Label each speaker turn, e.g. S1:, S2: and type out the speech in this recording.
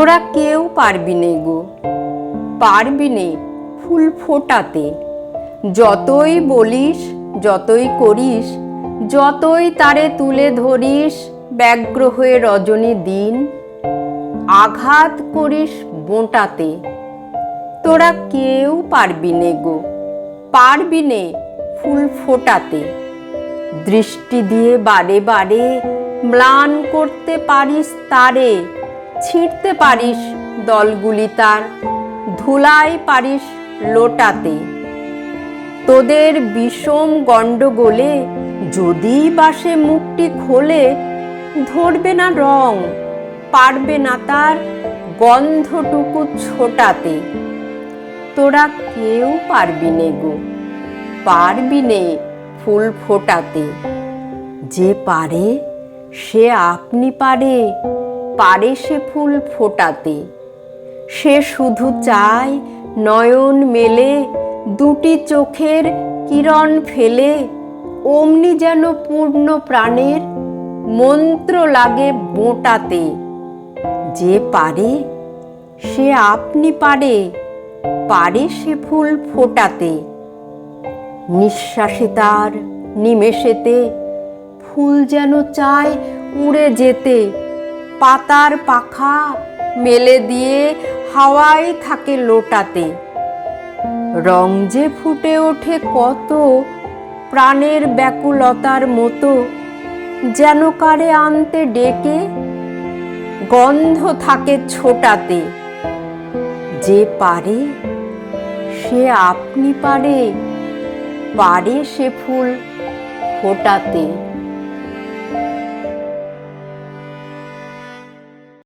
S1: তোরা কেউ পারবি নে গো, পারবি নে ফুল ফোটাতে। যতই বলিস, যতই করিস, যতই তারে তুলে ধরিস ব্যগ্র হয়ে রজনী দিন, আঘাত করিস বোঁটাতে। তোরা কেউ পারবি নে গো, পারবি নে ফুল ফোটাতে। দৃষ্টি দিয়ে বারে বারে ম্লান করতে পারিস তারে, ছিঁড়তে পারিস দলগুলি তার, ধুলায় পারিস লোটাতে। তোদের বিষম গণ্ডগোলে যদি বাসে মুখটি খোলে, ধরবে না রং, পারবে না তার গন্ধটুকু ছোটাতে। তোরা কেউ পারবি নে গো, পারবি নে ফুল ফোটাতে। যে পারে সে আপনি পারে, পারে সে ফুল ফোটাতে। সে শুধু চায় নয়ন মেলে দুটি চোখের কিরণ ফেলে, অমনি যেন পূর্ণ প্রাণের মন্ত্র লাগে বোঁটাতে। যে পারে সে আপনি পারে, পারে সে ফুল ফোটাতে। নিঃশ্বাসে তার নিমেষেতে ফুল যেন চায় উড়ে যেতে, পাতার পাখা মেলে দিয়ে হাওয়ায় থাকে লোটাতে। রং যে ফুটে ওঠে কত প্রাণের ব্যাকুলতার মতো, যেন কারে আনতে ডেকে গন্ধ থাকে ছোটাতে। যে পারে সে আপনি পারে, পারে সে ফুল ফোটাতে।